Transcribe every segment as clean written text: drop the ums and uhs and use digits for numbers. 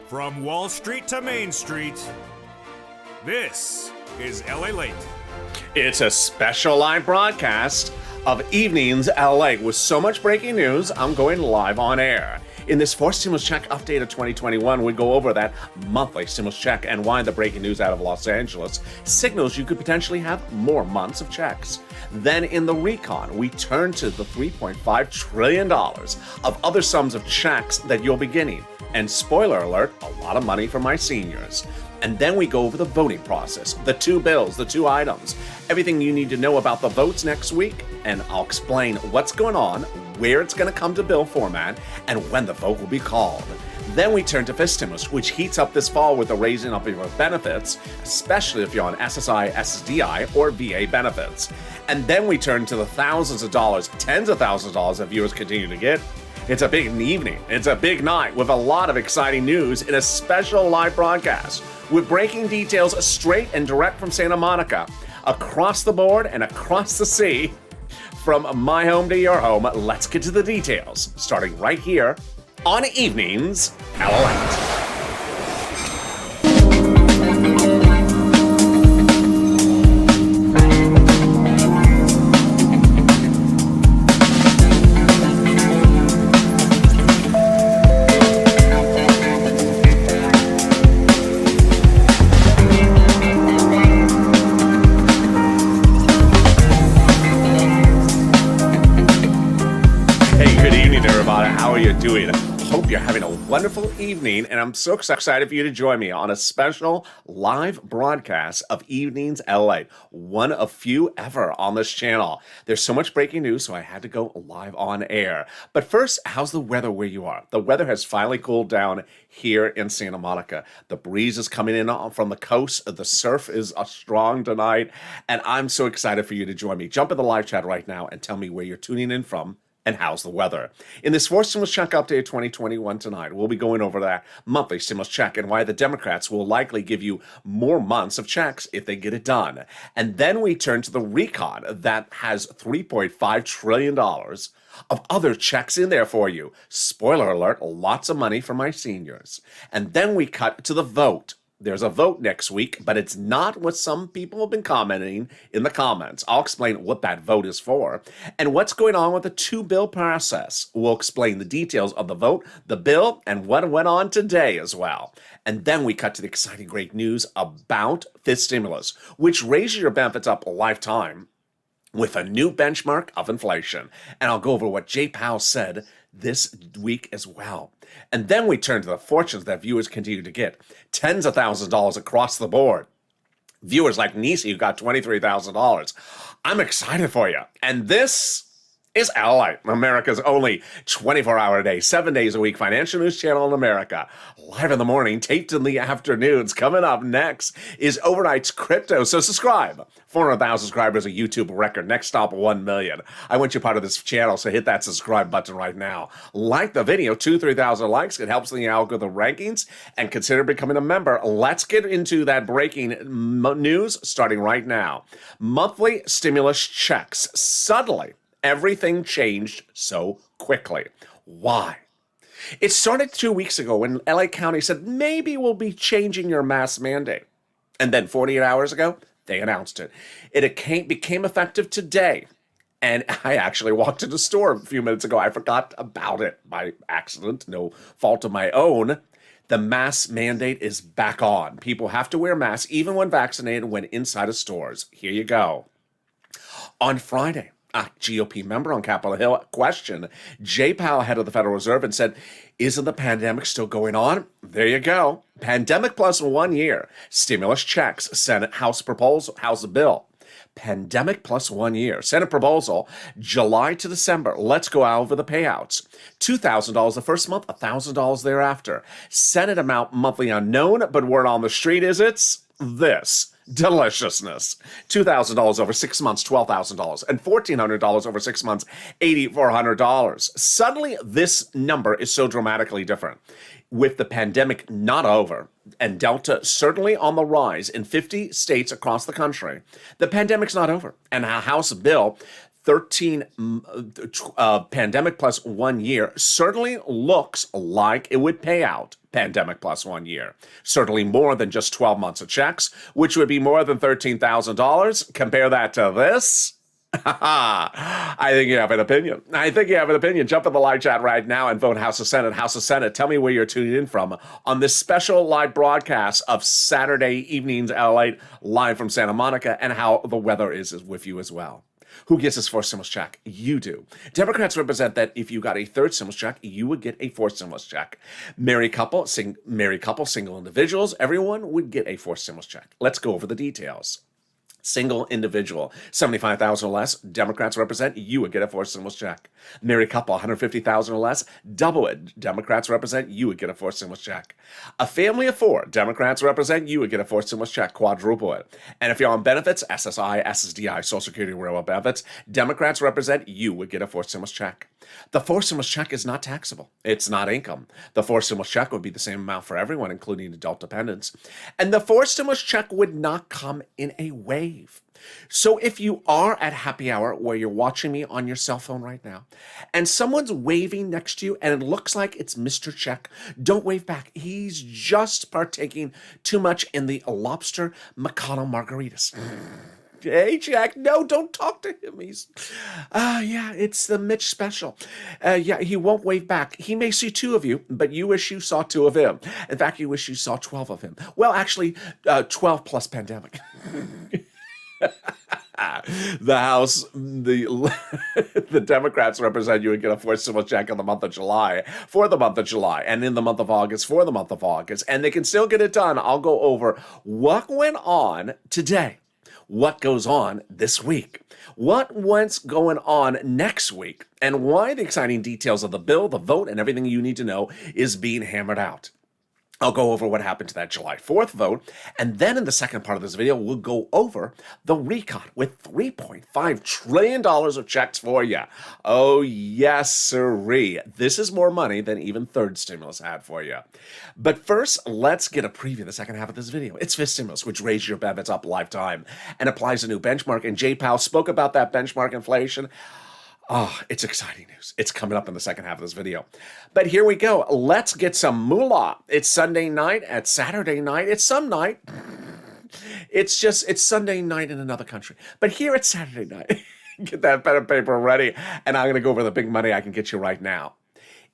From Wall Street to Main Street, this is Lalate. It's a special live broadcast of Evenings LA. With so much breaking news, I'm going live on air. In this fourth stimulus check update of 2021, we go over that monthly stimulus check and why the breaking news out of Los Angeles signals you could potentially have more months of checks. Then in the recon, we turn to the $3.5 trillion of other sums of checks that you'll be getting. And spoiler alert, a lot of money for my seniors. And then we go over the voting process, the two bills, the two items, everything you need to know about the votes next week, and I'll explain what's going on, where it's going to come to bill format, and when the vote will be called. Then we turn to fifth stimulus, which heats up this fall with the raising up of your benefits, especially if you're on SSI, SSDI, or VA benefits. And then we turn to the thousands of dollars, tens of thousands of dollars that viewers continue to get. It's a big evening. It's a big night with a lot of exciting news in a special live broadcast with breaking details straight and direct from Santa Monica, across the board and across the sea. From my home to your home, let's get to the details, starting right here on Evenings Lalate. Doing. Hope you're having a wonderful evening, and I'm so excited for you to join me on a special live broadcast of Evenings LA, one of few ever on this channel. There's so much breaking news, so I had to go live on air. But first, how's the weather where you are? The weather has finally cooled down here in Santa Monica. The breeze is coming in from the coast. The surf is strong tonight, and I'm so excited for you to join me. Jump in the live chat right now and tell me where you're tuning in from. And how's the weather? In this fourth stimulus check update of 2021 tonight, we'll be going over that monthly stimulus check and why the Democrats will likely give you more months of checks if they get it done. And then we turn to the recon that has $3.5 trillion of other checks in there for you. Spoiler alert, lots of money for my seniors. And then we cut to the vote. There's a vote next week, but it's not what some people have been commenting in the comments. I'll explain what that vote is for and what's going on with the two-bill process. We'll explain the details of the vote, the bill, and what went on today as well. And then we cut to the exciting great news about fifth stimulus, which raises your benefits up a lifetime with a new benchmark of inflation. And I'll go over what Jay Powell said this week as well. And then we turn to the fortunes that viewers continue to get. Tens of thousands of dollars across the board. Viewers like Nisi who got $23,000. I'm excited for you. And this is Lalate, America's only 24-hour a day, 7 days a week financial news channel in America. Live in the morning, taped in the afternoons. Coming up next is Overnight's Crypto. So subscribe. 400,000 subscribers, a YouTube record. Next stop, 1 million. I want you part of this channel, so hit that subscribe button right now. Like the video, 3,000 likes. It helps in the algorithm rankings. And consider becoming a member. Let's get into that breaking news starting right now. Monthly stimulus checks. Suddenly, everything changed so quickly. Why? It started 2 weeks ago when LA County said, maybe we'll be changing your mask mandate. And then 48 hours ago, they announced it. It became effective today. And I actually walked into the store a few minutes ago. I forgot about it by accident, no fault of my own. The mask mandate is back on. People have to wear masks even when vaccinated when inside of stores. Here you go. On Friday, a GOP member on Capitol Hill questioned Jay Powell, head of the Federal Reserve, and said, isn't the pandemic still going on? There you go. Pandemic plus 1 year. Stimulus checks. Senate House proposal. House bill. Pandemic plus 1 year. Senate proposal, July to December. Let's go over the payouts. $2,000 the first month, $1,000 thereafter. Senate amount monthly unknown, but word on the street is it's this. Deliciousness. $2,000 over 6 months, $12,000. And $1,400 over 6 months, $8,400. Suddenly, this number is so dramatically different. With the pandemic not over and Delta certainly on the rise in 50 states across the country, the pandemic's not over. And a House bill 13 pandemic plus 1 year certainly looks like it would pay out pandemic plus 1 year. Certainly more than just 12 months of checks, which would be more than $13,000. Compare that to this. I think you have an opinion. Jump in the live chat right now and vote House of Senate. House of Senate, tell me where you're tuning in from on this special live broadcast of Saturday evenings LA, live from Santa Monica, and how the weather is with you as well. Who gets his fourth stimulus check? You do. Democrats represent that if you got a third stimulus check, you would get a fourth stimulus check. Married couple, single individuals, everyone would get a fourth stimulus check. Let's go over the details. Single individual, 75,000 or less, Democrats represent, you would get a fourth stimulus check. Married couple, 150,000 or less, double it, Democrats represent, you would get a fourth stimulus check. A family of four, Democrats represent, you would get a fourth stimulus check, quadruple it. And if you're on benefits, SSI, SSDI, Social Security, railroad benefits, Democrats represent, you would get a fourth stimulus check. The fourth stimulus check is not taxable. It's not income. The fourth stimulus check would be the same amount for everyone, including adult dependents. And the fourth stimulus check would not come in a wave. So if you are at happy hour where you're watching me on your cell phone right now, and someone's waving next to you and it looks like it's Mr. Check, don't wave back. He's just partaking too much in the lobster McConnell margaritas. Hey, Jack, no, don't talk to him. It's the Mitch special. He won't wave back. He may see two of you, but you wish you saw two of him. In fact, you wish you saw 12 of him. Well, actually, 12 plus pandemic. The House, the Democrats represent you and get a fourth stimulus check in the month of July, for the month of July, and in the month of August, for the month of August, and they can still get it done. I'll go over what went on today, what goes on this week, what's going on next week, and why the exciting details of the bill, the vote, and everything you need to know is being hammered out. I'll go over what happened to that July 4th vote, and then in the second part of this video, we'll go over the recon with $3.5 trillion of checks for you. Oh, yes, sirree. This is more money than even third stimulus had for you. But first, let's get a preview of the second half of this video. It's fifth stimulus, which raised your benefits up lifetime and applies a new benchmark, and Jay Powell spoke about that benchmark inflation. Oh, it's exciting news. It's coming up in the second half of this video. But here we go. Let's get some moolah. It's Sunday night. It's Saturday night. It's some night. It's Sunday night in another country. But here it's Saturday night. Get that pen and paper ready. And I'm going to go over the big money I can get you right now.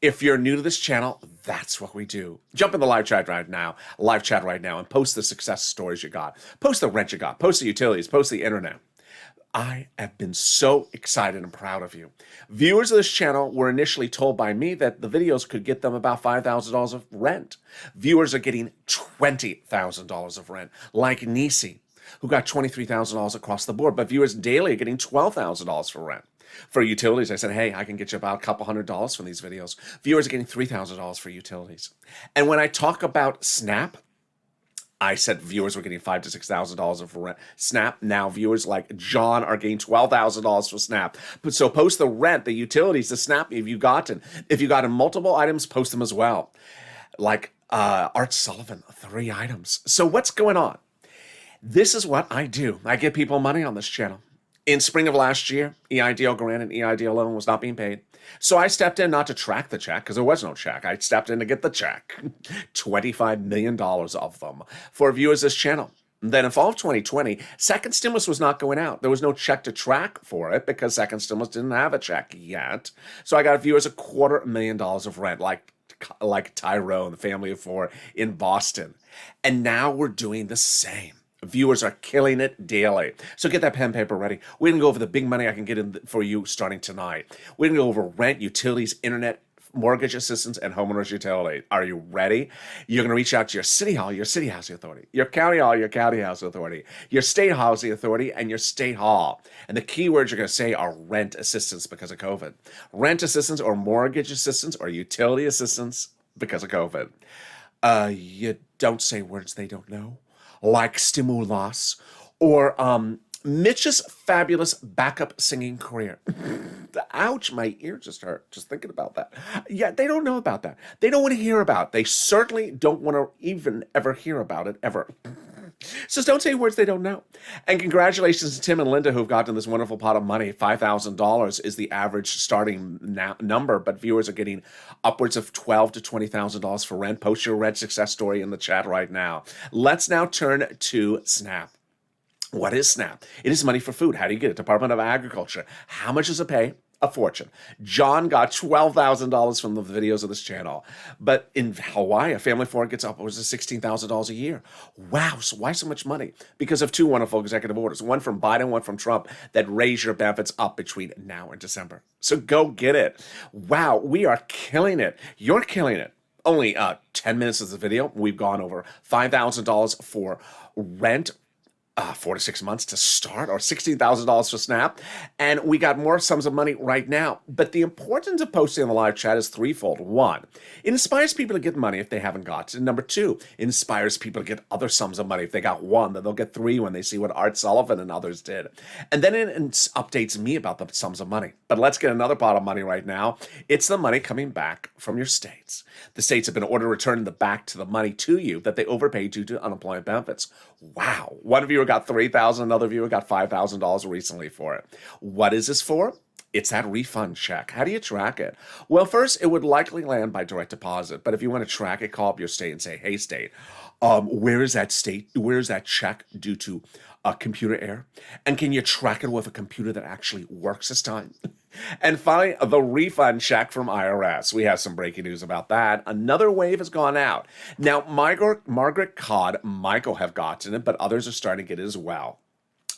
If you're new to this channel, that's what we do. Jump in the live chat right now, and post the success stories you got. Post the rent you got. Post the utilities. Post the internet. I have been so excited and proud of you. Viewers of this channel were initially told by me that the videos could get them about $5,000 of rent. Viewers are getting $20,000 of rent, like Nisi, who got $23,000 across the board, but viewers daily are getting $12,000 for rent. For utilities, I said, hey, I can get you about a couple $100s from these videos. Viewers are getting $3,000 for utilities. And when I talk about Snap, I said viewers were getting $5,000 to $6,000 for rent. Snap, now viewers like John are getting $12,000 for Snap. So post the rent, the utilities, the Snap if you got multiple items, post them as well. Like Art Sullivan, 3 items. So what's going on? This is what I do. I give people money on this channel. In spring of last year, EIDL grant and EIDL loan was not being paid. So I stepped in not to track the check, because there was no check. I stepped in to get the check, $25 million of them, for viewers of this channel. Then in fall of 2020, second stimulus was not going out. There was no check to track for it because second stimulus didn't have a check yet. So I got viewers $250,000 of rent, like Tyrone, the family of 4 in Boston. And now we're doing the same. Viewers are killing it daily. So get that pen and paper ready. We're going to go over the big money I can get in for you starting tonight. We're going to go over rent, utilities, internet, mortgage assistance, and homeowners utility. Are you ready? You're going to reach out to your city hall, your city housing authority, your county hall, your county housing authority, your state housing authority, and your state hall. And the key words you're going to say are rent assistance because of COVID. Rent assistance or mortgage assistance or utility assistance because of COVID. You don't say words they don't know, like stimulus or Mitch's fabulous backup singing career. Ouch, my ear just hurt just thinking about that. Yeah, they don't know about that. They don't want to hear about it. They certainly don't want to even ever hear about it, ever. So don't say words they don't know. And congratulations to Tim and Linda who've gotten this wonderful pot of money. $5,000 is the average starting number, but viewers are getting upwards of $12,000 to $20,000 for rent. Post your rent success story in the chat right now. Let's now turn to Snap. What is SNAP? It is money for food. How do you get it? Department of Agriculture. How much does it pay? A fortune. John got $12,000 from the videos of this channel. But in Hawaii, a family of four gets upwards of $16,000 a year. Wow, so why so much money? Because of two wonderful executive orders, one from Biden, one from Trump, that raise your benefits up between now and December. So go get it. Wow, we are killing it. You're killing it. Only 10 minutes of the video, we've gone over $5,000 for rent, 4 to 6 months to start, or $16,000 for Snap. And we got more sums of money right now. But the importance of posting in the live chat is threefold. One, it inspires people to get money if they haven't got it. Number two, it inspires people to get other sums of money. If they got one, then they'll get three when they see what Art Sullivan and others did. And then it updates me about the sums of money. But let's get another pot of money right now. It's the money coming back from your states. The states have been ordered to return back to the money to you that they overpaid due to unemployment benefits. Wow. One viewer got $3,000, another viewer got $5,000 recently for it. What is this for? It's that refund check. How do you track it? Well, first, it would likely land by direct deposit. But if you want to track it, call up your state and say, hey, state, where is that state? Where is that check due to a computer error? And can you track it with a computer that actually works this time? And finally, the refund check from IRS. We have some breaking news about that. Another wave has gone out. Now, Margaret Codd, Michael have gotten it, but others are starting to get it as well.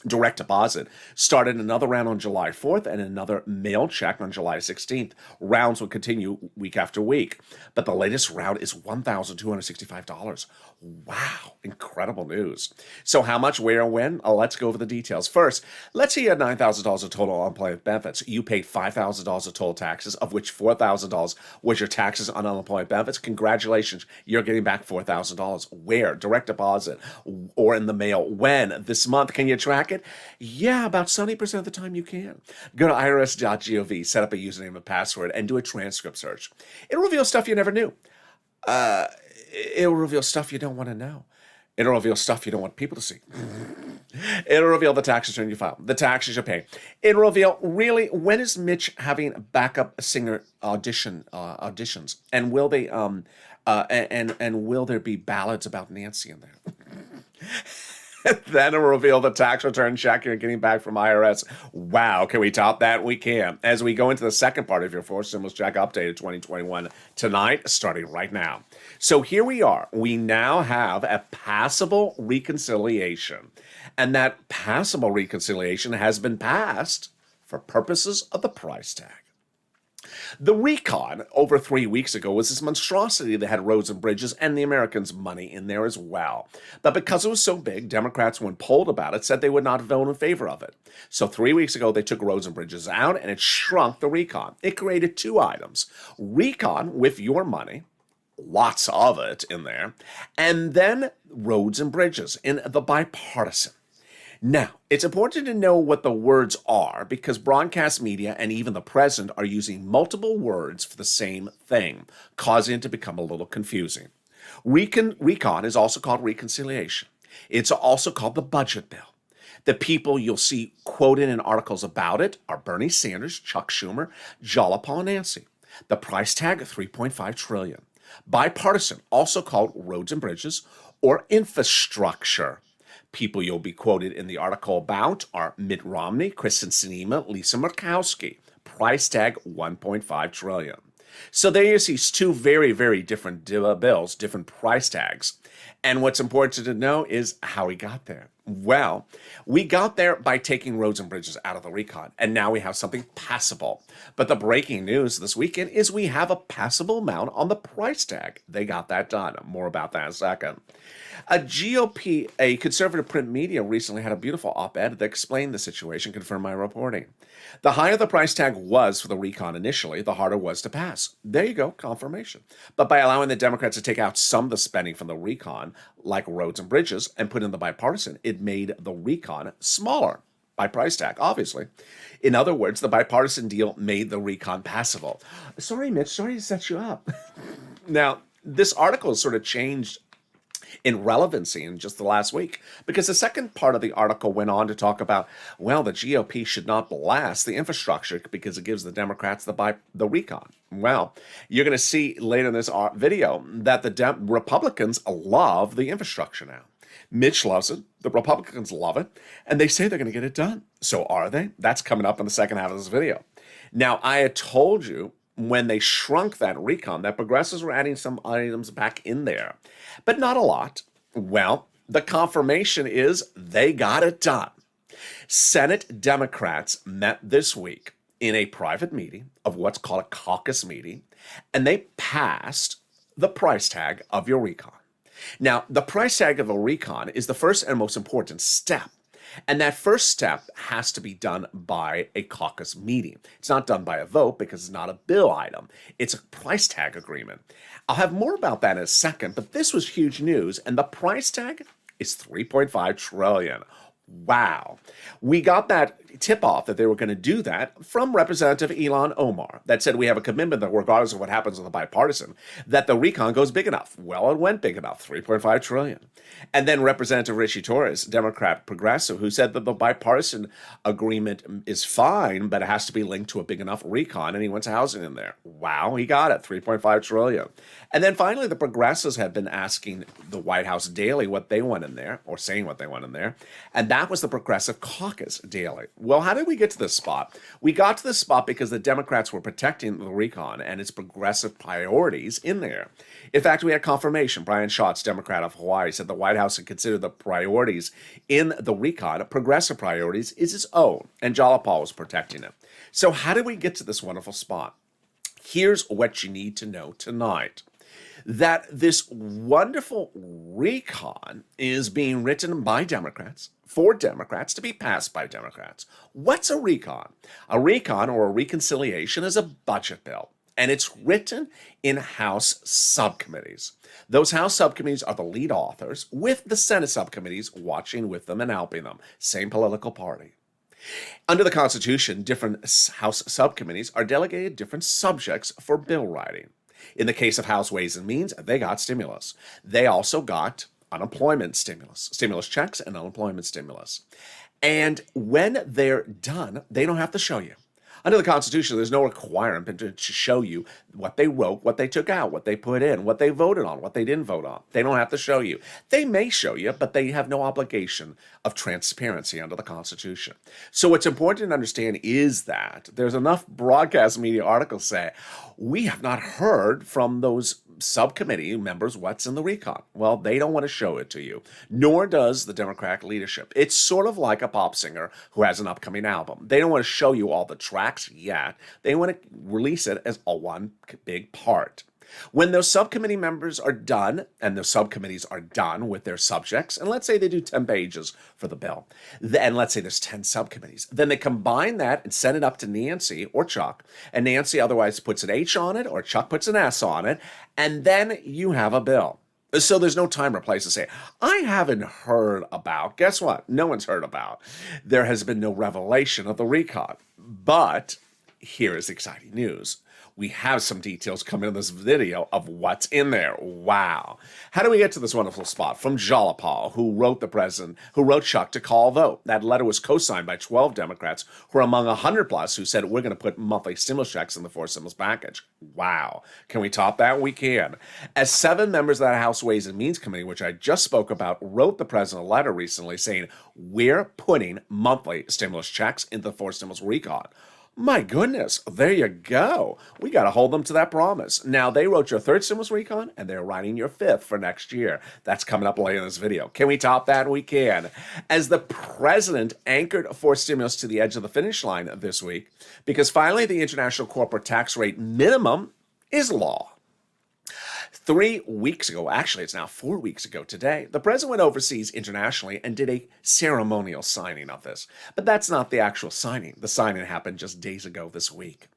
Direct deposit started another round on July 4th and another mail check on July 16th. Rounds will continue week after week, but the latest round is $1,265. Wow, incredible news. So how much, where, and when? Let's go over the details. First, let's say you had $9,000 of total unemployment benefits. You paid $5,000 of total taxes, of which $4,000 was your taxes on unemployment benefits. Congratulations, you're getting back $4,000. Where? Direct deposit or in the mail. When? This month. Can you track it? Yeah, about 70% of the time you can. Go to irs.gov, set up a username and password, and do a transcript search. It'll reveal stuff you never knew. It'll reveal stuff you don't want to know. It'll reveal stuff you don't want people to see. It'll reveal the tax return you file, the taxes you pay. It'll reveal, really, when is Mitch having backup singer auditions, and will they and will there be ballads about Nancy in there? Then it'll reveal the tax return check you're getting back from IRS. Wow, can we top that? We can. As we go into the second part of your four stimulus check updated 2021 tonight, starting right now. So here we are. We now have a passable reconciliation. And that passable reconciliation has been passed for purposes of the price tag. The recon over 3 weeks ago was this monstrosity that had roads and bridges and the Americans' money in there as well. But because it was so big, Democrats, when polled about it, said they would not vote in favor of it. So 3 weeks ago, they took roads and bridges out, and it shrunk the recon. It created two items: recon with your money, lots of it in there, and then roads and bridges in the bipartisan. Now, it's important to know what the words are because broadcast media and even the president are using multiple words for the same thing, causing it to become a little confusing. Recon is also called reconciliation. It's also called the budget bill. The people you'll see quoted in articles about it are Bernie Sanders, Chuck Schumer, Jolly and Nancy. The price tag, $3.5 trillion. Bipartisan, also called roads and bridges or infrastructure. People you'll be quoted in the article about are Mitt Romney, Kristen Sinema, Lisa Murkowski. Price tag $1.5 trillion. So there you see two very, very different bills, different price tags. And what's important to know is how we got there. Well, we got there by taking roads and bridges out of the recon, and now we have something passable. But the breaking news this weekend is we have a passable amount on the price tag. They got that done. More about that in a second. A conservative print media recently had a beautiful op-ed that explained the situation, confirmed my reporting. The higher the price tag was for the recon initially, the harder it was to pass. There you go, confirmation. But by allowing the Democrats to take out some of the spending from the recon, like roads and bridges, and put in the bipartisan, it made the recon smaller by price tag, obviously. In other words, the bipartisan deal made the recon passable. Sorry, Mitch, sorry to set you up. Now, this article sort of changed in relevancy in just the last week. Because the second part of the article went on to talk about, well, the GOP should not blast the infrastructure because it gives the Democrats the recon. Well, you're going to see later in this video that the Republicans love the infrastructure now. Mitch loves it. The Republicans love it. And they say they're going to get it done. So are they? That's coming up in the second half of this video. Now, I had told you when they shrunk that recon that progressives were adding some items back in there, but not a lot. Well, the confirmation is they got it done. Senate Democrats met this week in a private meeting of what's called a caucus meeting, and they passed the price tag of your recon. Now, the price tag of a recon is the first and most important step. And that first step has to be done by a caucus meeting. It's not done by a vote because it's not a bill item. It's a price tag agreement. I'll have more about that in a second, but this was huge news. And the price tag is $3.5 trillion. Wow. We got that tip-off that they were going to do that from Representative Ilhan Omar that said we have a commitment that regardless of what happens with the bipartisan, that the recon goes big enough. Well, it went big enough, $3.5 trillion. And then Representative Richie Torres, Democrat progressive, who said that the bipartisan agreement is fine, but it has to be linked to a big enough recon, and he wants housing in there. Wow, he got it, $3.5 trillion. And then finally, the progressives had been asking the White House daily what they want in there, or saying what they want in there, and that was the Progressive Caucus daily. Well, how did we get to this spot? We got to this spot because the Democrats were protecting the recon and its progressive priorities in there. In fact, we had confirmation. Brian Schatz, Democrat of Hawaii, said the White House had considered the priorities in the recon, progressive priorities, is its own, and Jalapal was protecting it. So how did we get to this wonderful spot? Here's what you need to know tonight. That this wonderful recon is being written by Democrats, for Democrats, to be passed by Democrats. What's a recon? A recon, or a reconciliation, is a budget bill, and it's written in House subcommittees. Those House subcommittees are the lead authors, with the Senate subcommittees watching with them and helping them. Same political party. Under the Constitution, different House subcommittees are delegated different subjects for bill writing. In the case of House Ways and Means, they got stimulus. They also got unemployment stimulus checks and unemployment stimulus. And when they're done, they don't have to show you. Under the Constitution, there's no requirement to show you what they wrote, what they took out, what they put in, what they voted on, what they didn't vote on. They don't have to show you. They may show you, but they have no obligation of transparency under the Constitution. So what's important to understand is that there's enough broadcast media articles say, we have not heard from those subcommittee members what's in the recon. Well, they don't want to show it to you, nor does the Democratic leadership. It's sort of like a pop singer who has an upcoming album. They don't want to show you all the tracks yet. They want to release it as a one big part. When those subcommittee members are done, and the subcommittees are done with their subjects, and let's say they do 10 pages for the bill, and let's say there's 10 subcommittees, then they combine that and send it up to Nancy or Chuck, and Nancy otherwise puts an H on it, or Chuck puts an S on it, and then you have a bill. So there's no time or place to say, I haven't heard about. Guess what? No one's heard about. There has been no revelation of the recon. But here is exciting news. We have some details coming in this video of what's in there. Wow. How do we get to this wonderful spot? From Jalapal, who wrote the president, who wrote Chuck to call a vote. That letter was co-signed by 12 Democrats who are among 100 plus who said we're going to put monthly stimulus checks in the fourth stimulus package. Wow. Can we top that? We can. As 7 members of that House Ways and Means Committee, which I just spoke about, wrote the president a letter recently saying we're putting monthly stimulus checks into the fourth stimulus recon. My goodness, there you go. We got to hold them to that promise. Now, they wrote your third stimulus recon, and they're writing your fifth for next year. That's coming up later in this video. Can we top that? We can. As the president anchored fourth stimulus to the edge of the finish line this week, because finally the international corporate tax rate minimum is law. 3 weeks ago, actually it's now 4 weeks ago today, the president went overseas internationally and did a ceremonial signing of this. But that's not the actual signing. The signing happened just days ago this week.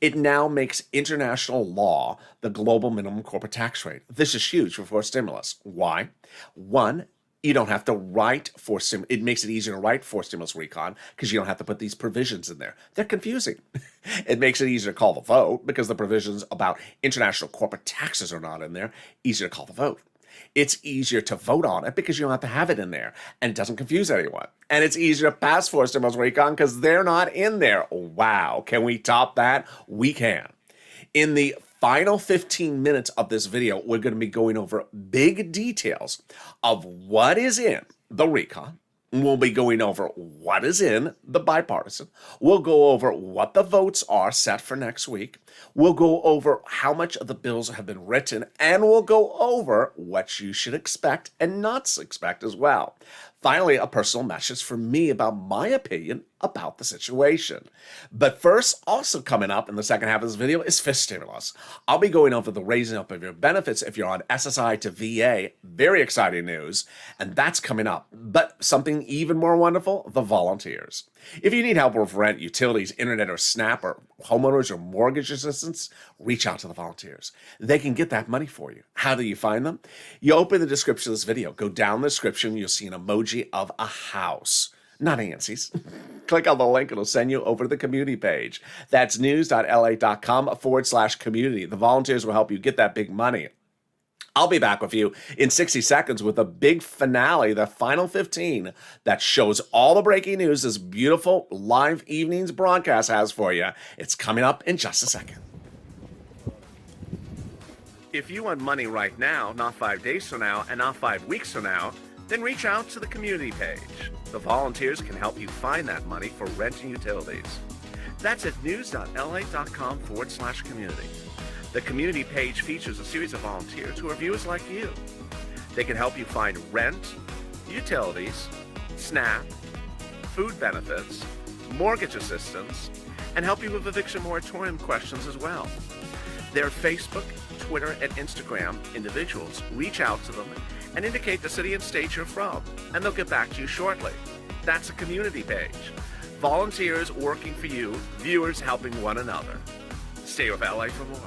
It now makes international law the global minimum corporate tax rate. This is huge for stimulus. Why? One, you don't have to write for it makes it easier to write for stimulus recon because you don't have to put these provisions in there. They're confusing. It makes it easier to call the vote because the provisions about international corporate taxes are not in there. Easier to call the vote. It's easier to vote on it because you don't have to have it in there, and it doesn't confuse anyone. And it's easier to pass for stimulus recon because they're not in there. Wow, can we top that? We can. In the final 15 minutes of this video, we're going to be going over big details of what is in the recon. We'll be going over what is in the bipartisan. We'll go over what the votes are set for next week. We'll go over how much of the bills have been written, and we'll go over what you should expect and not expect as well. Finally, a personal message from me about my opinion about the situation. But first, also coming up in the second half of this video is fifth stimulus. I'll be going over the raising up of your benefits if you're on SSI to VA. Very exciting news. And that's coming up. But something even more wonderful, the volunteers. If you need help with rent, utilities, internet, or SNAP, or homeowners or mortgage assistance, reach out to the volunteers. They can get that money for you. How do you find them? You open the description of this video. Go down the description. You'll see an emoji of a house. Not Nancy's. Click on the link. It'll send you over to the community page. That's news.la.com/community. The volunteers will help you get that big money. I'll be back with you in 60 seconds with a big finale, the final 15, that shows all the breaking news this beautiful live evenings broadcast has for you. It's coming up in just a second. If you want money right now, not 5 days from now, and not 5 weeks from now, then reach out to the community page. The volunteers can help you find that money for rent and utilities. That's at news.la.com/community. The community page features a series of volunteers who are viewers like you. They can help you find rent, utilities, SNAP, food benefits, mortgage assistance, and help you with eviction moratorium questions as well. Their Facebook, Twitter, and Instagram individuals reach out to them and indicate the city and state you're from, and they'll get back to you shortly. That's a community page. Volunteers working for you, viewers helping one another. Stay with LA for more.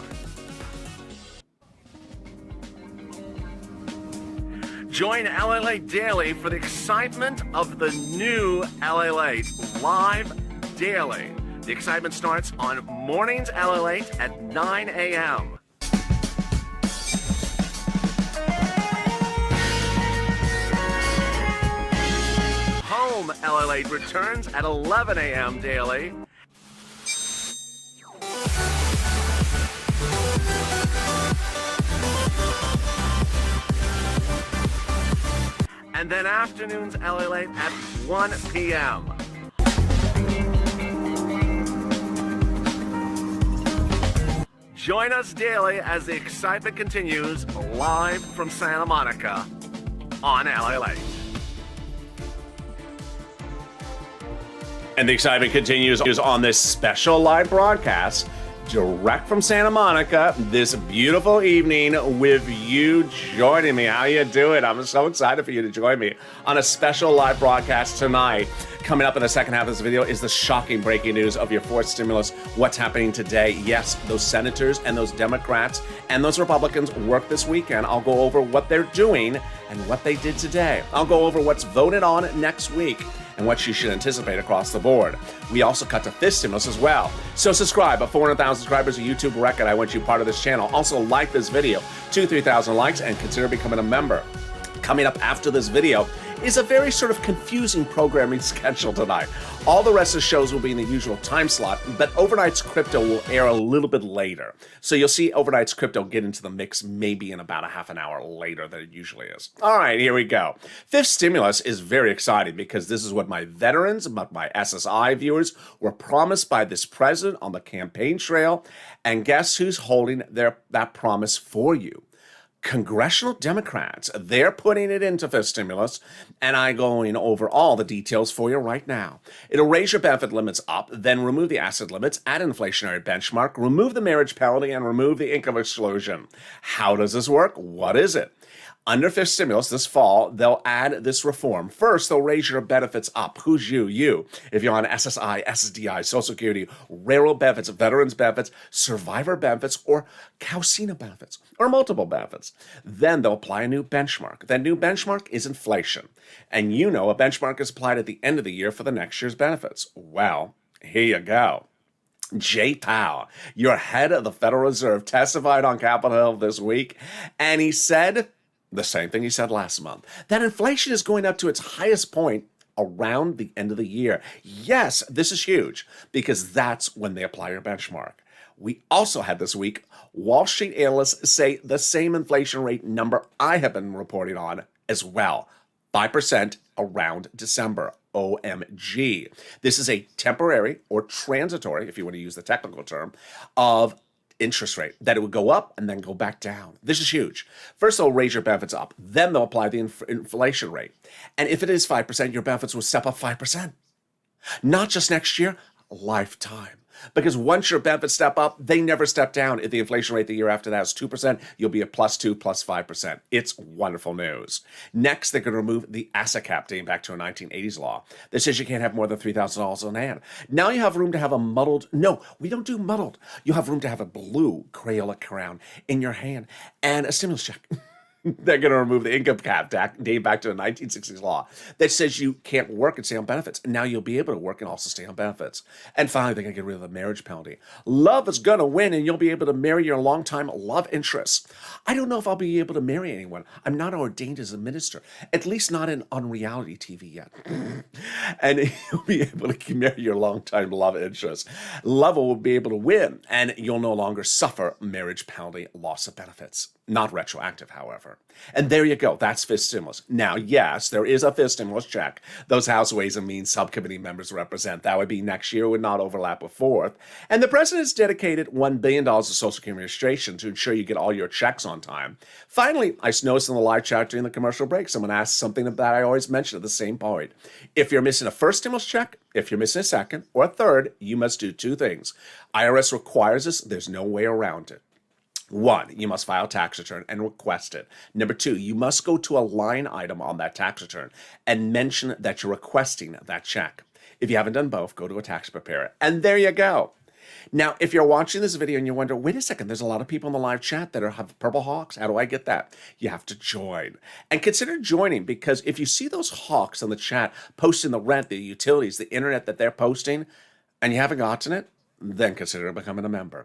Join Lalate Daily for the excitement of the new Lalate live daily. The excitement starts on mornings Lalate at 9 a.m. Home Lalate returns at 11 a.m. daily. And then afternoons Lalate at 1 p.m. Join us daily as the excitement continues live from Santa Monica on Lalate. And the excitement continues on this special live broadcast direct from Santa Monica this beautiful evening with you joining me. How you doing? I'm so excited for you to join me on a special live broadcast tonight. Coming up in the second half of this video is the shocking breaking news of your fourth stimulus. What's happening today? Yes, those senators and those Democrats and those Republicans work this weekend. I'll go over what they're doing and what they did today. I'll go over what's voted on next week and what you should anticipate across the board. We also cut to fifth stimulus as well. So subscribe. At 400,000 subscribers, a YouTube record. I want you part of this channel. Also like this video, 2,000-3,000 likes, and consider becoming a member. Coming up after this video is a very sort of confusing programming schedule tonight. All the rest of the shows will be in the usual time slot, but Overnight's Crypto will air a little bit later. So you'll see Overnight's Crypto get into the mix maybe in about a half an hour later than it usually is. All right, here we go. Fifth stimulus is very exciting because this is what my veterans, my SSI viewers were promised by this president on the campaign trail. And guess who's holding that promise for you? Congressional Democrats. They're putting it into fifth stimulus, and I'm going over all the details for you right now. It'll raise your benefit limits up, then remove the asset limits, add inflationary benchmark, remove the marriage penalty, and remove the income exclusion. How does this work? What is it? Under fifth stimulus this fall, they'll add this reform. First, they'll raise your benefits up. Who's you? You. If you're on SSI, SSDI, Social Security, railroad benefits, veterans benefits, survivor benefits, or Calcina benefits, or multiple benefits. Then they'll apply a new benchmark. That new benchmark is inflation. And you know a benchmark is applied at the end of the year for the next year's benefits. Well, here you go. Jay Powell, your head of the Federal Reserve, testified on Capitol Hill this week, and he said The same thing he said last month. That inflation is going up to its highest point around the end of the year. Yes, this is huge because that's when they apply your benchmark. We also had this week Wall Street analysts say the same inflation rate number I have been reporting on as well, 5% around December. OMG. This is a temporary or transitory, if you want to use the technical term, of interest rate, that it would go up and then go back down. This is huge. First, they'll raise your benefits up. Then they'll apply the inflation rate. And if it is 5%, your benefits will step up 5%. Not just next year, a lifetime. Because once your benefits step up, they never step down. If the inflation rate the year after that is 2%, you'll be at +2, +5%. It's wonderful news. Next, they're going to remove the asset cap dating back to a 1980s law that says you can't have more than $3,000 on hand. Now you have room to have a muddled, no, we don't do muddled. You have room to have a blue Crayola crown in your hand and a stimulus check. They're going to remove the income cap dating back to the 1960s law that says you can't work and stay on benefits. And now you'll be able to work and also stay on benefits. And finally, they're going to get rid of the marriage penalty. Love is going to win, and you'll be able to marry your longtime love interest. I don't know if I'll be able to marry anyone. I'm not ordained as a minister, at least not on reality TV yet. And you'll be able to marry your longtime love interest. Love will be able to win, and you'll no longer suffer marriage penalty loss of benefits. Not retroactive, however. And there you go. That's fifth stimulus. Now, yes, there is a fifth stimulus check. Those House Ways and Means subcommittee members represent. That would be next year. It would not overlap with fourth. And the president has dedicated $1 billion to Social Security Administration to ensure you get all your checks on time. Finally, I noticed in the live chat during the commercial break, someone asked something that I always mention at the same point. If you're missing a first stimulus check, if you're missing a second or a third, you must do two things. IRS requires this. There's no way around it. 1, you must file a tax return and request it. Number 2, you must go to a line item on that tax return and mention that you're requesting that check. If you haven't done both, go to a tax preparer. And there you go. Now, if you're watching this video and you wonder, wait a second, there's a lot of people in the live chat that have purple hawks. How do I get that? You have to join. And consider joining, because if you see those hawks in the chat posting the rent, the utilities, the internet that they're posting, and you haven't gotten it, then consider becoming a member.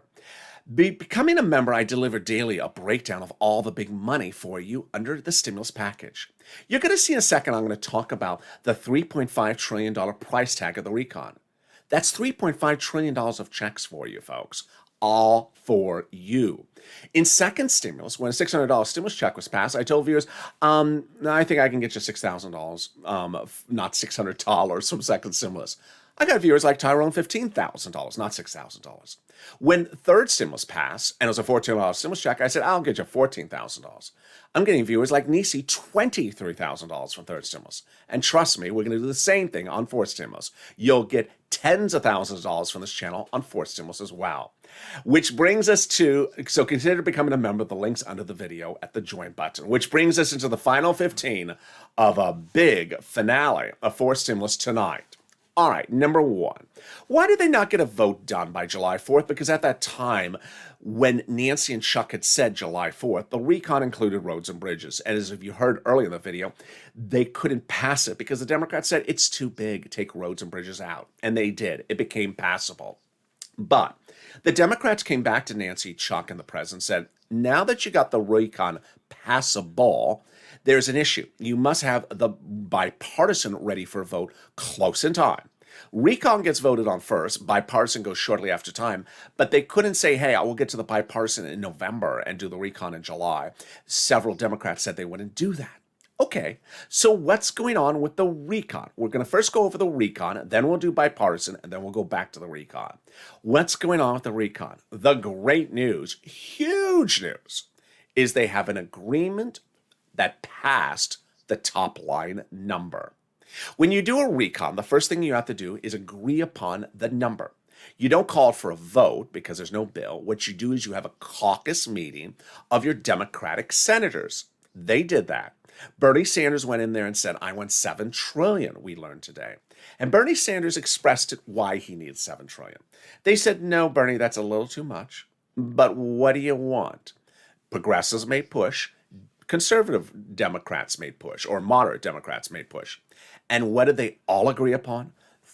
Becoming a member, I deliver daily a breakdown of all the big money for you under the stimulus package. You're going to see in a second, I'm going to talk about the $3.5 trillion price tag of the recon. That's $3.5 trillion of checks for you, folks. All for you. In second stimulus, when a $600 stimulus check was passed, I told viewers, I think I can get you $6,000, not $600 from second stimulus. I got viewers like Tyrone, $15,000, not $6,000. When third stimulus passed, and it was a $14 stimulus check, I said, I'll get you $14,000. I'm getting viewers like Nisi, $23,000 from third stimulus. And trust me, we're going to do the same thing on fourth stimulus. You'll get tens of thousands of dollars from this channel on fourth stimulus as well. Which brings us to, so consider becoming a member. The link's under the video at the join button. Which brings us into the final 15 of a big finale of fourth stimulus tonight. All right, number 1. Why did they not get a vote done by July 4th? Because at that time, when Nancy and Chuck had said July 4th, the recon included roads and bridges. And as if you heard earlier in the video, they couldn't pass it because the Democrats said it's too big, take roads and bridges out. And they did. It became passable. But the Democrats came back to Nancy, Chuck, and the president and said, now that you got the recon passable, there's an issue. You must have the bipartisan ready for a vote close in time. Recon gets voted on first, bipartisan goes shortly after time, but they couldn't say, hey, I will get to the bipartisan in November and do the recon in July. Several Democrats said they wouldn't do that. Okay, so what's going on with the recon? We're going to first go over the recon, then we'll do bipartisan, and then we'll go back to the recon. What's going on with the recon? The great news, huge news, is they have an agreement that passed the top line number. When you do a recon, the first thing you have to do is agree upon the number. You don't call for a vote because there's no bill. What you do is you have a caucus meeting of your Democratic senators. They did that. Bernie Sanders went in there and said, I want $7 trillion, we learned today. And Bernie Sanders expressed why he needs $7 trillion. They said, no, Bernie, that's a little too much. But what do you want? Progressives may push. Conservative Democrats may push, or moderate Democrats may push. And what did they all agree upon?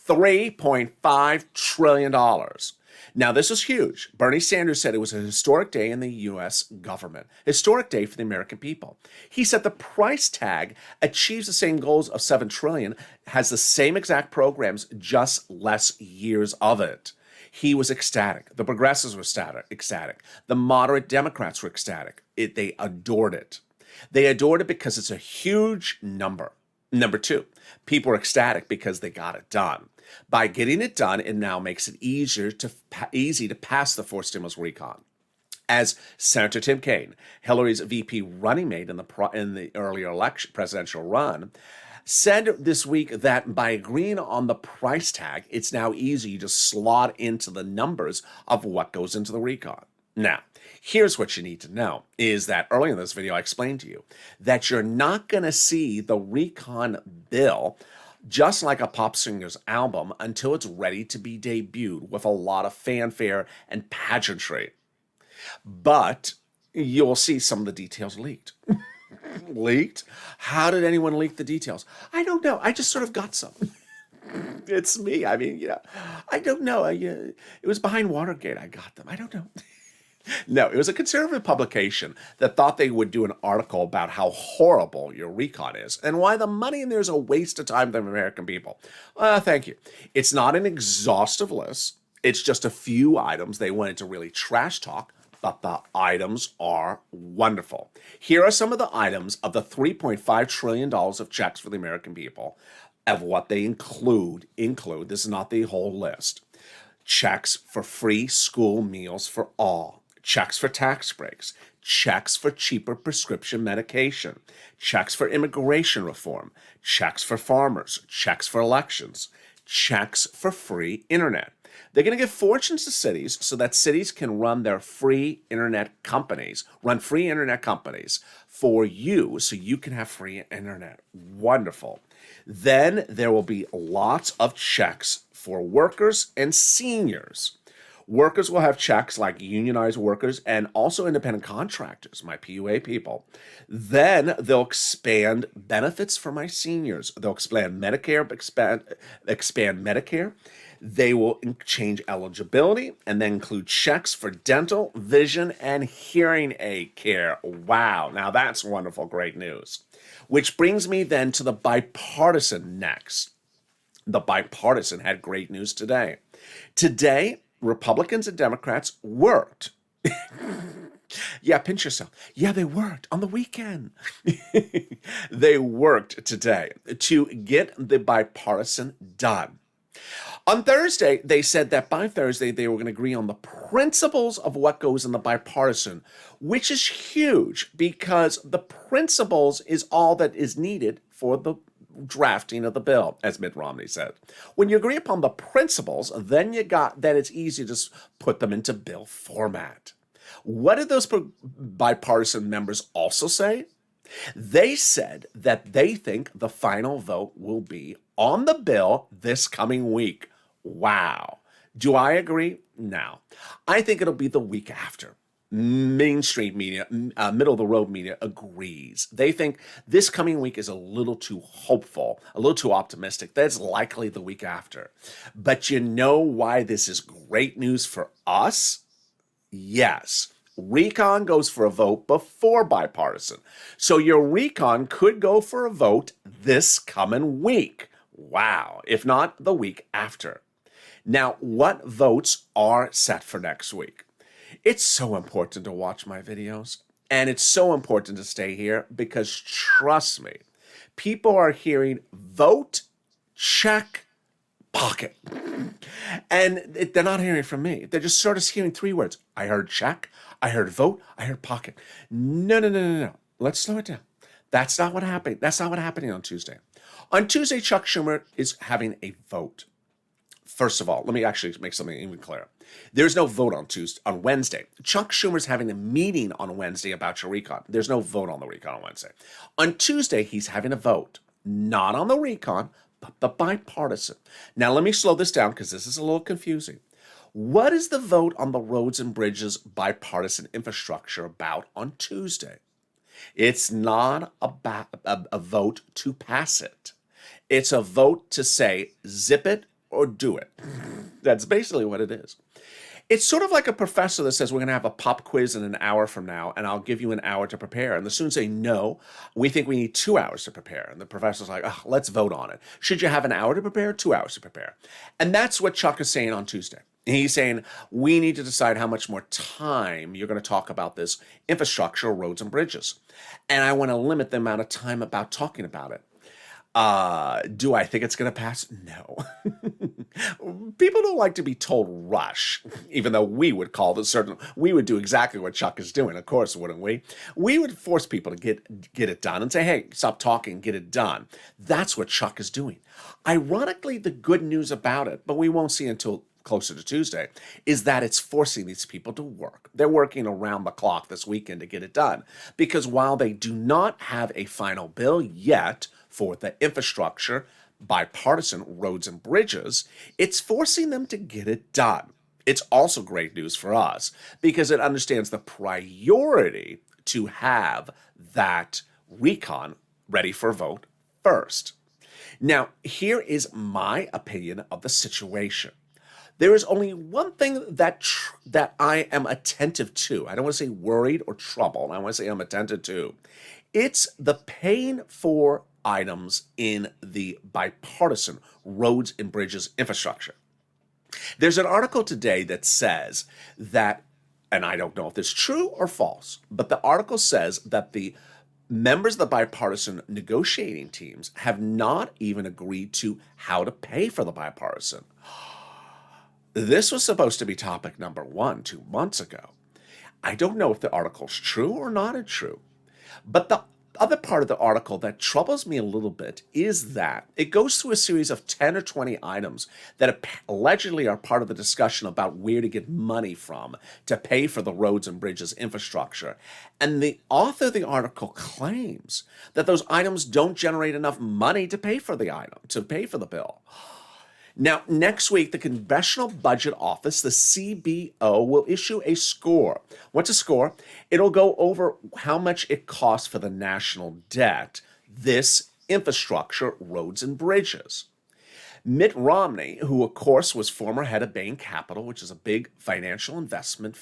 $3.5 trillion. Now, this is huge. Bernie Sanders said it was a historic day in the U.S. government, historic day for the American people. He said the price tag achieves the same goals of $7 trillion, has the same exact programs, just less years of it. He was ecstatic. The progressives were ecstatic. The moderate Democrats were ecstatic. They adored it. They adored it because it's a huge number. Number two, people are ecstatic because they got it done. By getting it done, it now makes it easy to pass the forced stimulus recon. As Senator Tim Kaine, Hillary's VP running mate in the earlier election presidential run, said this week that by agreeing on the price tag, it's now easy to slot into the numbers of what goes into the recon. Now, here's what you need to know, is that earlier in this video I explained to you that you're not going to see the recon bill just like a pop singer's album until it's ready to be debuted with a lot of fanfare and pageantry. But you'll see some of the details leaked. Leaked? How did anyone leak the details? I don't know. I just sort of got some. It's me. I mean, I don't know. It was behind Watergate. I got them. I don't know. No, it was a conservative publication that thought they would do an article about how horrible your recon is and why the money in there is a waste of time for the American people. Thank you. It's not an exhaustive list. It's just a few items they wanted to really trash talk, but the items are wonderful. Here are some of the items of the $3.5 trillion of checks for the American people of what they include. This is not the whole list. Checks for free school meals for all. Checks for tax breaks, checks for cheaper prescription medication, checks for immigration reform, checks for farmers, checks for elections, checks for free internet. They're going to give fortunes to cities so that cities can run their free internet companies, for you so you can have free internet. Wonderful. Then there will be lots of checks for workers and seniors. Workers will have checks like unionized workers and also independent contractors, my PUA people. Then they'll expand benefits for my seniors. They'll expand Medicare, expand Medicare. They will change eligibility and then include checks for dental, vision, and hearing aid care. Wow, now that's wonderful, great news. Which brings me then to the bipartisan next. The bipartisan had great news today. Today, Republicans and Democrats worked. Yeah, pinch yourself. Yeah, they worked on the weekend. They worked today to get the bipartisan done. On Thursday, they said that by Thursday, they were going to agree on the principles of what goes in the bipartisan, which is huge because the principles is all that is needed for the drafting of the bill, as Mitt Romney said. When you agree upon the principles, then it's easy to just put them into bill format. What did those bipartisan members also say? They said that they think the final vote will be on the bill this coming week. Wow. Do I agree? No. I think it'll be the week after. Mainstream media, middle-of-the-road media agrees. They think this coming week is a little too hopeful, a little too optimistic. That's likely the week after. But you know why this is great news for us? Yes. Recon goes for a vote before bipartisan. So your recon could go for a vote this coming week. Wow. If not, the week after. Now, what votes are set for next week? It's so important to watch my videos, and it's so important to stay here because trust me, people are hearing vote, check, pocket. And they're not hearing it from me. They're just sort of hearing three words. I heard check, I heard vote, I heard pocket. No. Let's slow it down. That's not what happened. That's not what happening on Tuesday. On Tuesday, Chuck Schumer is having a vote. First of all, let me actually make something even clearer. There's no vote on Wednesday. Chuck Schumer's having a meeting on Wednesday about your recon. There's no vote on the recon on Wednesday. On Tuesday, he's having a vote, not on the recon, but the bipartisan. Now, let me slow this down because this is a little confusing. What is the vote on the roads and bridges bipartisan infrastructure about on Tuesday? It's not a vote to pass it. It's a vote to say zip it or do it. That's basically what it is. It's sort of like a professor that says we're going to have a pop quiz in an hour from now, and I'll give you an hour to prepare. And the students say, no, we think we need 2 hours to prepare. And the professor's like, oh, let's vote on it. Should you have an hour to prepare, 2 hours to prepare? And that's what Chuck is saying on Tuesday. He's saying we need to decide how much more time you're going to talk about this infrastructure, roads, and bridges. And I want to limit the amount of time about talking about it. Do I think it's going to pass? No. People don't like to be told rush, even though we would we would do exactly what Chuck is doing, of course, wouldn't we? We would force people to get it done and say, hey, stop talking, get it done. That's what Chuck is doing. Ironically, the good news about it, but we won't see until closer to Tuesday, is that it's forcing these people to work. They're working around the clock this weekend to get it done. Because while they do not have a final bill yet for the infrastructure, bipartisan roads and bridges, it's forcing them to get it done. It's also great news for us because it understands the priority to have that recon ready for a vote first. Now, here is my opinion of the situation. There is only one thing that I am attentive to. I don't want to say worried or troubled. I want to say I'm attentive to. It's the paying for items in the bipartisan roads and bridges infrastructure. There's an article today that says that, and I don't know if it's true or false, but the article says that the members of the bipartisan negotiating teams have not even agreed to how to pay for the bipartisan. This was supposed to be topic number 1 2 months ago. I don't know if the article's true or not true, but the other part of the article that troubles me a little bit is that it goes through a series of 10 or 20 items that allegedly are part of the discussion about where to get money from to pay for the roads and bridges infrastructure. And the author of the article claims that those items don't generate enough money to pay for the bill. Now, next week, the Congressional Budget Office, the CBO, will issue a score. What's a score? It'll go over how much it costs for the national debt, this infrastructure, roads and bridges. Mitt Romney, who of course was former head of Bain Capital, which is a big financial investment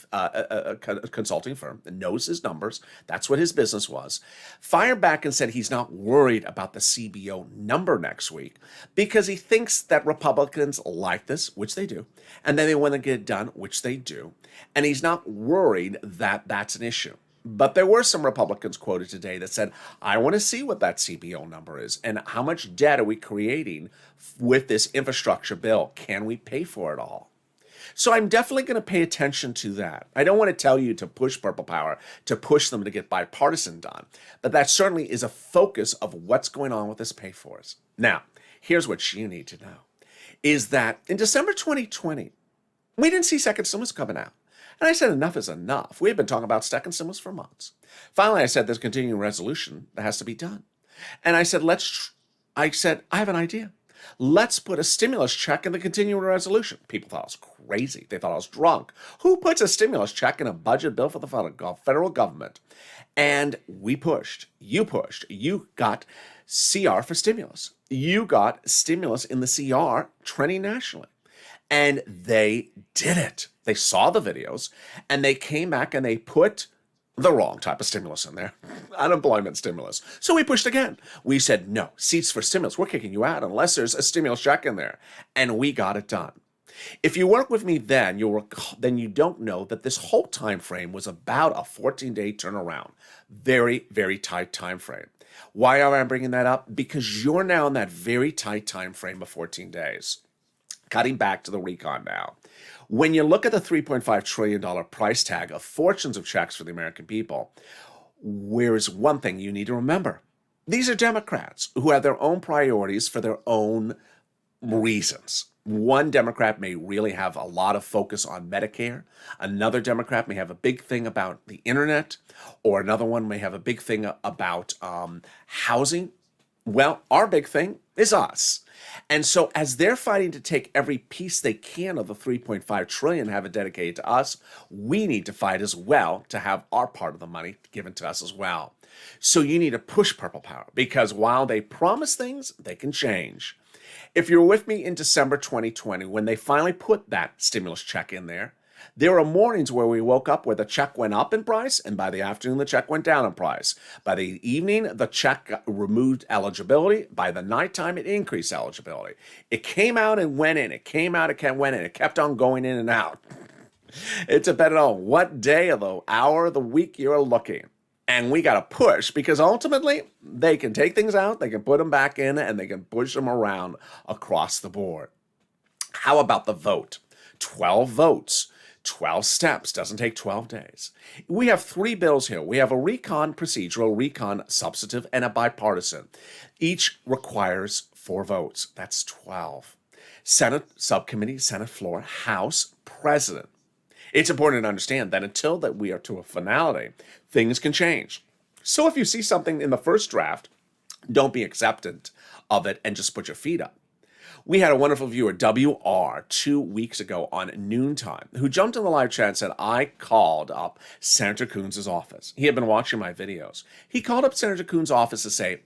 consulting firm, and knows his numbers, that's what his business was, fired back and said he's not worried about the CBO number next week because he thinks that Republicans like this, which they do, and then they want to get it done, which they do, and he's not worried that that's an issue. But there were some Republicans quoted today that said, I want to see what that CBO number is and how much debt are we creating with this infrastructure bill? Can we pay for it all? So I'm definitely going to pay attention to that. I don't want to tell you to push Purple Power, to push them to get bipartisan done, but that certainly is a focus of what's going on with this pay for us. Now, here's what you need to know, is that in December 2020, we didn't see second stimulus coming out. And I said, enough is enough. We've been talking about second stimulus for months. Finally, I said, there's continuing resolution that has to be done. And I said, I have an idea. Let's put a stimulus check in the continuing resolution. People thought I was crazy. They thought I was drunk. Who puts a stimulus check in a budget bill for the federal government? And we pushed. You got CR for stimulus. You got stimulus in the CR trending nationally. And they did it. They saw the videos and they came back and they put the wrong type of stimulus in there, unemployment stimulus. So we pushed again. We said, no, seats for stimulus. We're kicking you out unless there's a stimulus check in there. And we got it done. If you work with me then, then you don't know that this whole time frame was about a 14-day turnaround. Very, very tight time frame. Why am I bringing that up? Because you're now in that very tight time frame of 14 days. Cutting back to the recon now. When you look at the $3.5 trillion price tag of fortunes of checks for the American people, there's one thing you need to remember. These are Democrats who have their own priorities for their own reasons. One Democrat may really have a lot of focus on Medicare. Another Democrat may have a big thing about the internet, or another one may have a big thing about housing. Well, our big thing is us. And so as they're fighting to take every piece they can of the $3.5 trillion and have it dedicated to us, we need to fight as well to have our part of the money given to us as well. So you need to push Purple Power, because while they promise things, they can change. If you're with me in December 2020, when they finally put that stimulus check in there, There were mornings where we woke up where the check went up in price, and by the afternoon, the check went down in price. By the evening, the check removed eligibility. By the nighttime, it increased eligibility. It came out and went in. It came out, it went in. It kept on going in and out. It depended on what day of the hour of the week you're looking. And we got to push because ultimately they can take things out, they can put them back in, and they can push them around across the board. How about the vote? 12 votes, 12 steps, doesn't take 12 days. We have 3 bills here. We have a recon procedural, recon substantive, and a bipartisan. Each requires 4 votes. That's 12. Senate subcommittee, Senate floor, House, President. It's important to understand that until that we are to a finality, things can change. So if you see something in the first draft, don't be acceptant of it and just put your feet up. We had a wonderful viewer, WR, 2 weeks ago on Noontime, who jumped in the live chat and said, I called up Senator Coons' office. He had been watching my videos. He called up Senator Coons' office to say,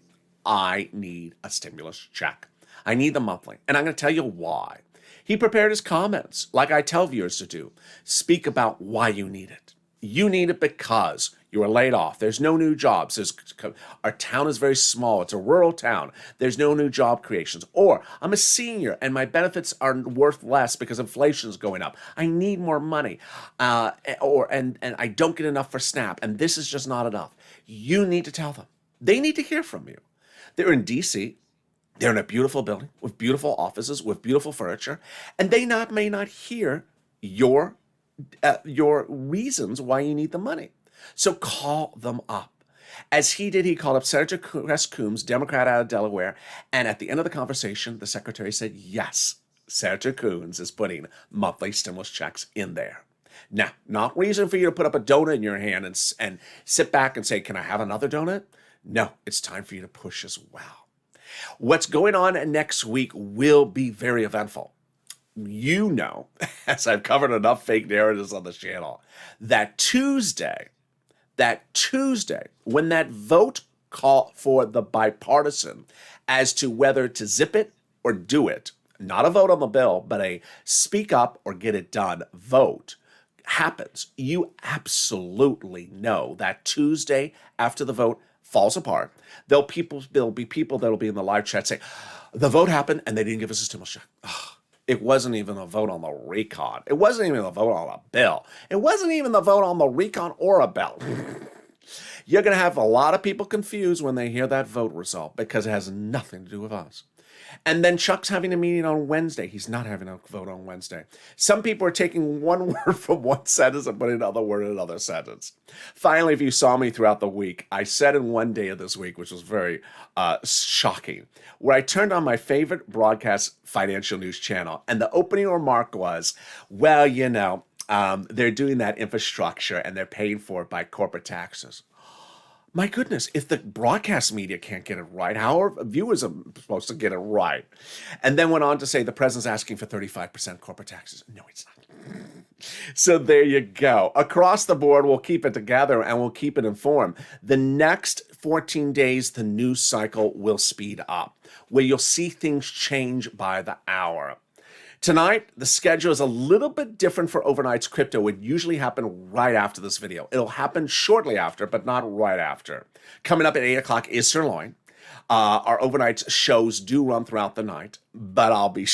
I need a stimulus check. I need the monthly. And I'm going to tell you why. He prepared his comments, like I tell viewers to do. Speak about why you need it. You need it because you were laid off. There's no new jobs. Our town is very small. It's a rural town. There's no new job creations. Or I'm a senior and my benefits are worth less because inflation is going up. I need more money. And I don't get enough for SNAP. And this is just not enough. You need to tell them. They need to hear from you. They're in D.C., they're in a beautiful building with beautiful offices, with beautiful furniture, and they may not hear your reasons why you need the money. So call them up. As he did, he called up Senator Chris Coons, Democrat out of Delaware, and at the end of the conversation, the secretary said, yes, Senator Coons is putting monthly stimulus checks in there. Now, not reason for you to put up a donut in your hand and sit back and say, can I have another donut? No, it's time for you to push as well. What's going on next week will be very eventful. You know, as I've covered enough fake narratives on the channel, that Tuesday, when that vote call for the bipartisan as to whether to zip it or do it, not a vote on the bill, but a speak up or get it done vote happens, you absolutely know that Tuesday after the vote falls apart, there'll be people that'll be in the live chat saying, the vote happened and they didn't give us a stimulus check. It wasn't even a vote on the recon. It wasn't even a vote on a bill. It wasn't even the vote on the recon or a bill. You're going to have a lot of people confused when they hear that vote result because it has nothing to do with us. And then Chuck's having a meeting on Wednesday. He's not having a vote on Wednesday. Some people are taking one word from one sentence and putting another word in another sentence. Finally, if you saw me throughout the week, I said in one day of this week, which was very shocking, where I turned on my favorite broadcast financial news channel, and the opening remark was, well, you know, they're doing that infrastructure and they're paying for it by corporate taxes. My goodness, if the broadcast media can't get it right, how are viewers supposed to get it right? And then went on to say the president's asking for 35% corporate taxes. No, it's not. So there you go. Across the board, we'll keep it together and we'll keep it informed. The next 14 days, the news cycle will speed up, where you'll see things change by the hour. Tonight, the schedule is a little bit different for Overnight's Crypto. It would usually happen right after this video. It'll happen shortly after, but not right after. Coming up at 8 o'clock is Sirloin. Our overnight shows do run throughout the night, but I'll be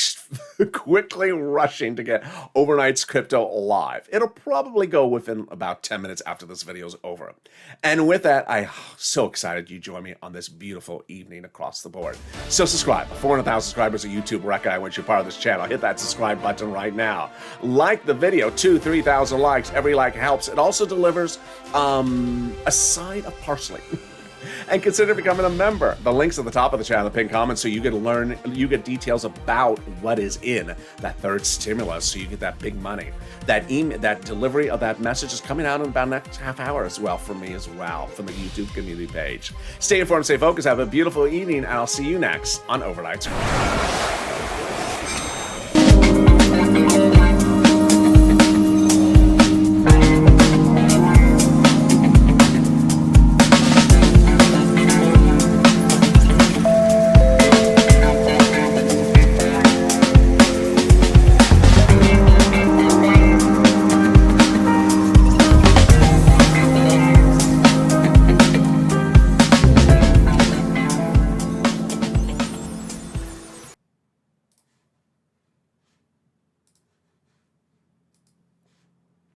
quickly rushing to get Overnight's Crypto live. It'll probably go within about 10 minutes after this video is over. And with that, I'm so excited you join me on this beautiful evening across the board. So subscribe. 400,000 subscribers on YouTube recognize once you're part of this channel. Hit that subscribe button right now. Like the video, 3,000 likes. Every like helps. It also delivers a side of parsley. And consider becoming a member. The link's at the top of the channel, the pinned comment, so you get details about what is in that third stimulus, so you get that big money. That delivery of that message is coming out in about the next half hour as well from me as well, from the YouTube community page. Stay informed, stay focused, have a beautiful evening, and I'll see you next on Overnight.